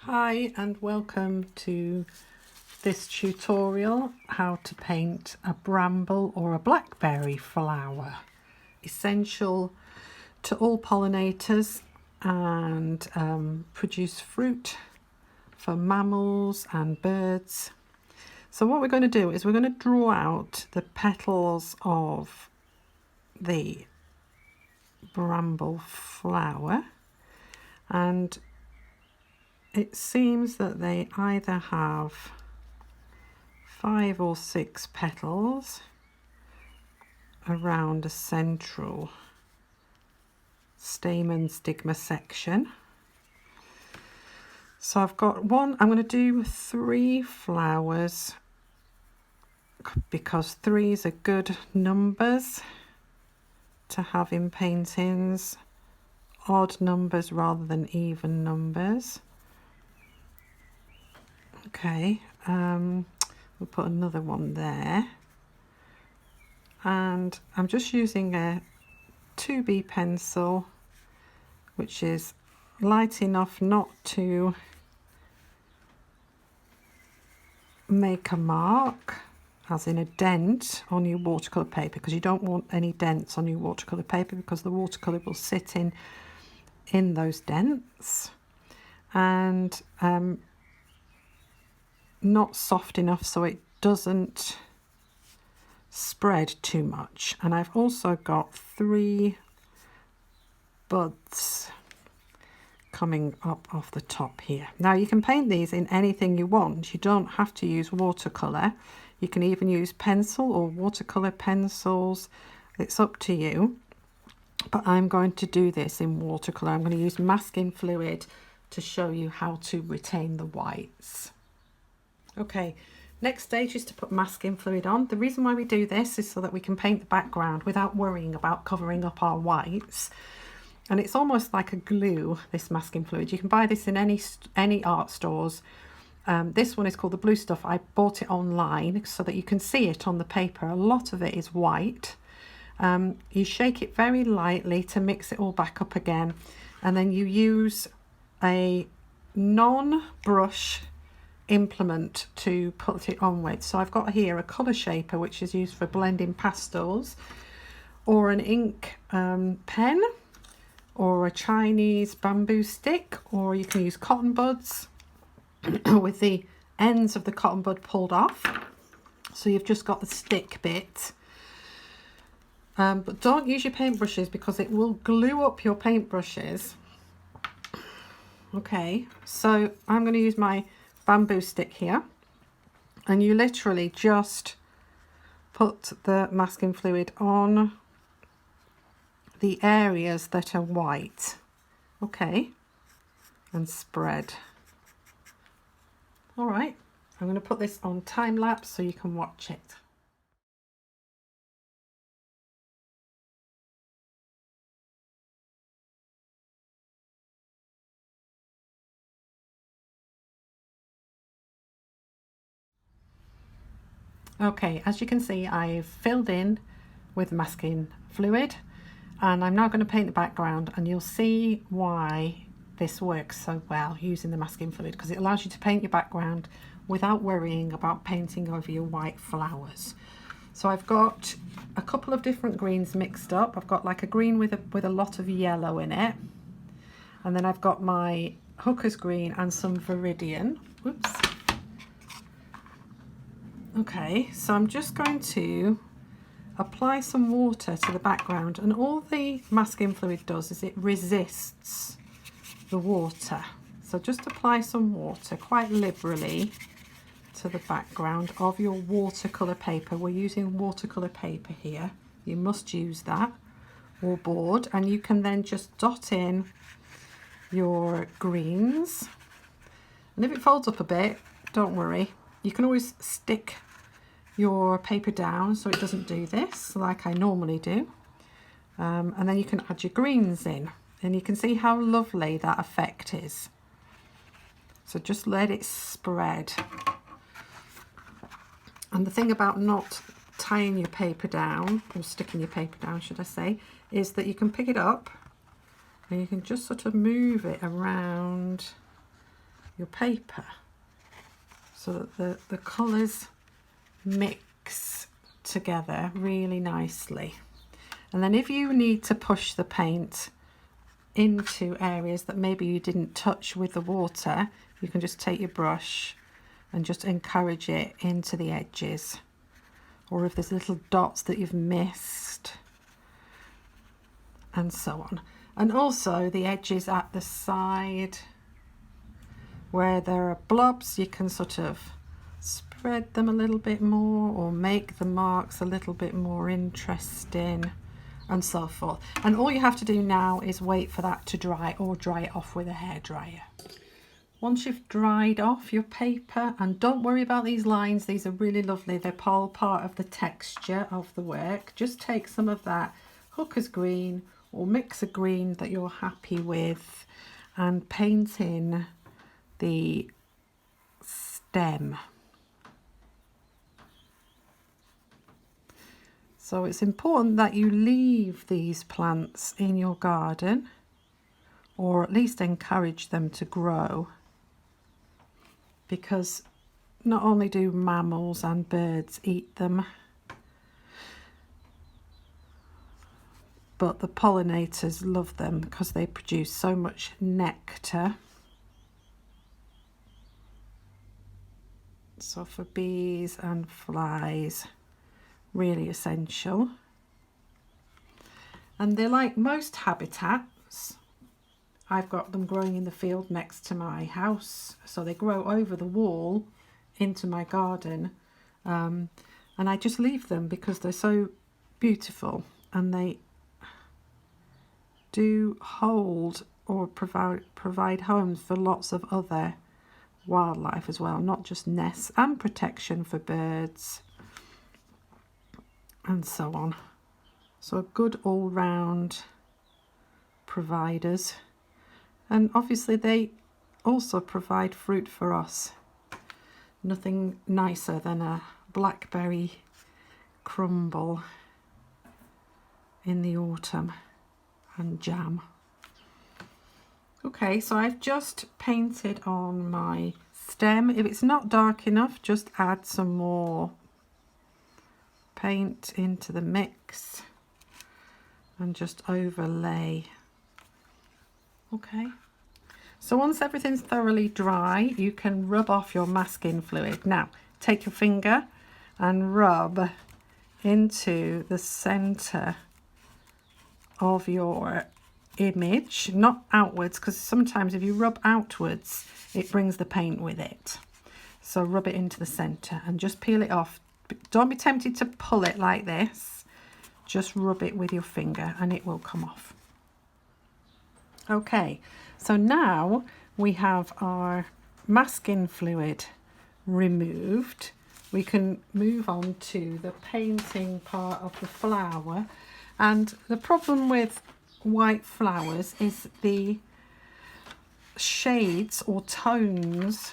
Hi and welcome to this tutorial how to paint a bramble or a blackberry flower. Essential to all pollinators and produce fruit for mammals and birds. So what we're going to do is we're going to draw out the petals of the bramble flower, and it seems that they either have 5 or 6 petals around a central stamen stigma section. So I've got one, I'm going to do 3 flowers because 3s are good numbers to have in paintings, odd numbers rather than even numbers. Okay, we'll put another one there, and I'm just using a 2B pencil, which is light enough not to make a mark, as in a dent on your watercolour paper, because you don't want any dents on your watercolour paper because the watercolour will sit in those dents, and not soft enough so it doesn't spread too much. And I've also got 3 buds coming up off the top here. Now you can paint these in anything you want. You don't have to use watercolour. You can even use pencil or watercolour pencils. It's up to you. But I'm going to do this in watercolour. I'm going to use masking fluid to show you how to retain the whites. Okay, next stage is to put masking fluid on. The reason why we do this is so that we can paint the background without worrying about covering up our whites. And it's almost like a glue, this masking fluid. You can buy this in any art stores. This one is called the Blue Stuff. I bought it online so that you can see it on the paper. A lot of it is white. You shake it very lightly to mix it all back up again. And then you use a non-brush implement to put it on with. So I've got here a colour shaper, which is used for blending pastels, or an ink pen, or a Chinese bamboo stick, or you can use cotton buds with the ends of the cotton bud pulled off, so you've just got the stick bit. But don't use your paintbrushes because it will glue up your paintbrushes. Okay, so I'm going to use my bamboo stick here, and you literally just put the masking fluid on the areas that are white, okay, and spread. All right, I'm going to put this on time lapse so you can watch it. Okay, as you can see, I've filled in with masking fluid, and I'm now going to paint the background, and you'll see why this works so well using the masking fluid, because it allows you to paint your background without worrying about painting over your white flowers. So I've got a couple of different greens mixed up. I've got like a green with a lot of yellow in it, and then I've got my hooker's green and some viridian. Whoops. Okay, so I'm just going to apply some water to the background, and all the masking fluid does is it resists the water. So just apply some water quite liberally to the background of your watercolour paper. We're using watercolour paper here. You must use that, or board, and you can then just dot in your greens. And if it folds up a bit, don't worry. You can always stick your paper down so it doesn't do this like I normally do. And then you can add your greens in, and you can see how lovely that effect is. So just let it spread. And the thing about not tying your paper down, or sticking your paper down should I say, is that you can pick it up and you can just sort of move it around your paper so that the colours mix together really nicely. And then if you need to push the paint into areas that maybe you didn't touch with the water, you can just take your brush and just encourage it into the edges, or if there's little dots that you've missed, and so on. And also the edges at the side where there are blobs, you can sort of spread them a little bit more or make the marks a little bit more interesting, and so forth. And all you have to do now is wait for that to dry, or dry it off with a hairdryer. Once you've dried off your paper, and don't worry about these lines, these are really lovely, they're all part of the texture of the work. Just take some of that hooker's green or mix a green that you're happy with and paint in the stem. So it's important that you leave these plants in your garden, or at least encourage them to grow, because not only do mammals and birds eat them, but the pollinators love them because they produce so much nectar. So for bees and flies, really essential. And they're like most habitats. I've got them growing in the field next to my house, so they grow over the wall into my garden, and I just leave them because they're so beautiful, and they do hold or provide homes for lots of other wildlife as well, not just nests, and protection for birds and so on. So good all-round providers. And obviously they also provide fruit for us. Nothing nicer than a blackberry crumble in the autumn, and jam. Okay, so I've just painted on my stem. If it's not dark enough, just add some more paint into the mix and just overlay. Okay, so once everything's thoroughly dry, you can rub off your masking fluid. Now take your finger and rub into the center of your image, not outwards, because sometimes if you rub outwards it brings the paint with it. So rub it into the center and just peel it off. Don't be tempted to pull it like this, just rub it with your finger and it will come off. Okay, so now we have our masking fluid removed. We can move on to the painting part of the flower. And the problem with white flowers is the shades or tones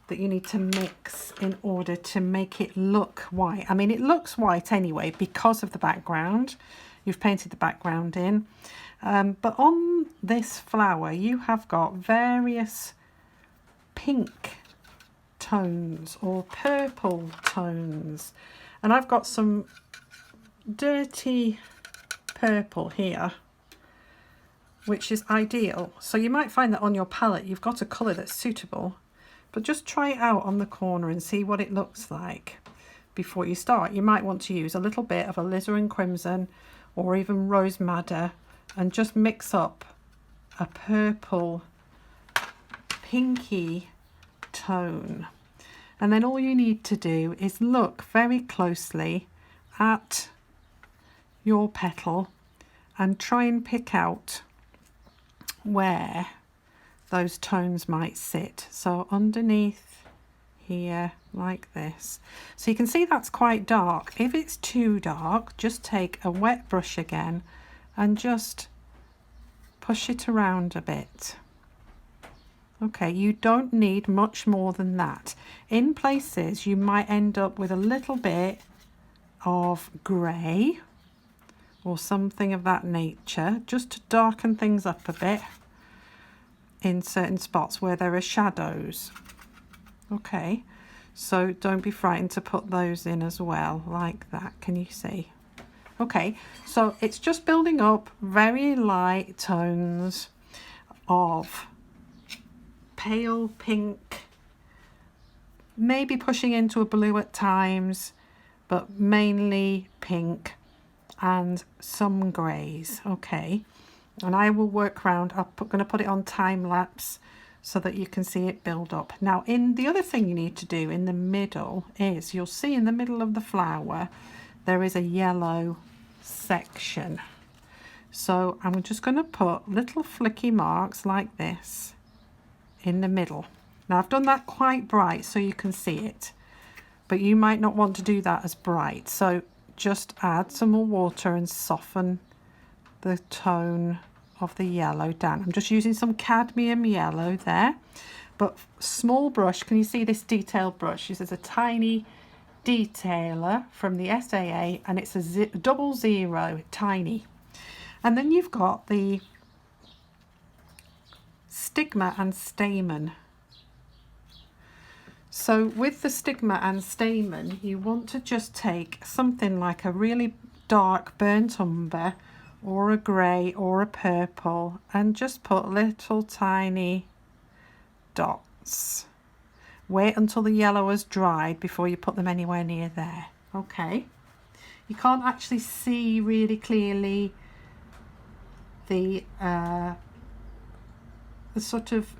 that you need to mix in order to make it look white. I mean, it looks white anyway because of the background. You've painted the background in. But on this flower, you have got various pink tones or purple tones. And I've got some dirty purple here, which is ideal. So you might find that on your palette you've got a colour that's suitable, but just try it out on the corner and see what it looks like before you start. You might want to use a little bit of alizarin crimson or even rose madder and just mix up a purple pinky tone. And then all you need to do is look very closely at your petal and try and pick out where those tones might sit. So underneath here, like this. So you can see that's quite dark. If it's too dark, just take a wet brush again and just push it around a bit. Okay, you don't need much more than that. In places you might end up with a little bit of grey or something of that nature, just to darken things up a bit. in certain spots where there are shadows. Okay, so don't be frightened to put those in as well, like that. Can you see? Okay, so it's just building up very light tones of pale pink, maybe pushing into a blue at times, but mainly pink and some greys. Okay, and I will work around. I'm going to put it on time lapse so that you can see it build up. Now, in the other thing you need to do in the middle is, you'll see in the middle of the flower there is a yellow section. So I'm just going to put little flicky marks like this in the middle. Now I've done that quite bright so you can see it, but you might not want to do that as bright, so just add some more water and soften the tone of the yellow down. I'm just using some cadmium yellow there, but small brush. Can you see this detailed brush? This is a tiny detailer from the SAA, and it's a 00, tiny. And then you've got the stigma and stamen. So with the stigma and stamen, you want to just take something like a really dark burnt umber or a grey or a purple and just put little tiny dots. Wait until the yellow has dried before you put them anywhere near there. Okay, you can't actually see really clearly the sort of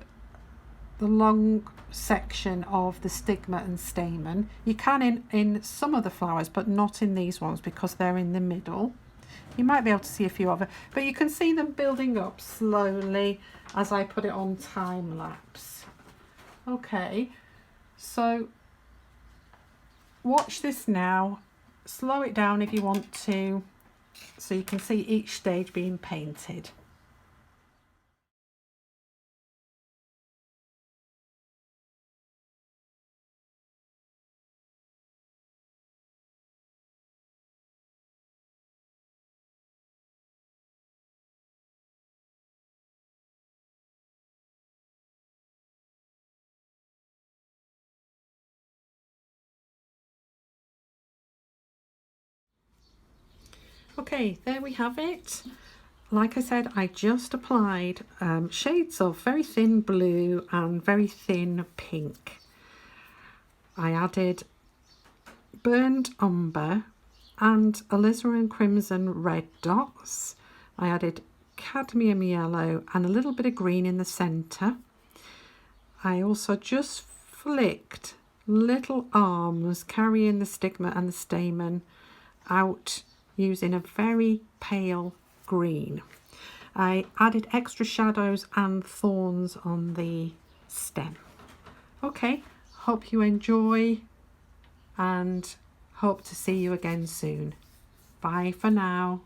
the long section of the stigma and stamen. You can in some of the flowers, but not in these ones because they're in the middle. You might be able to see a few of them, but you can see them building up slowly as I put it on time lapse. Okay, so watch this now. Slow it down if you want to, so you can see each stage being painted. Okay, there we have it. Like I said, I just applied shades of very thin blue and very thin pink. I added burnt umber and alizarin crimson red dots. I added cadmium yellow and a little bit of green in the centre. I also just flicked little arms carrying the stigma and the stamen out using a very pale green. I added extra shadows and thorns on the stem. Okay, hope you enjoy and hope to see you again soon. Bye for now.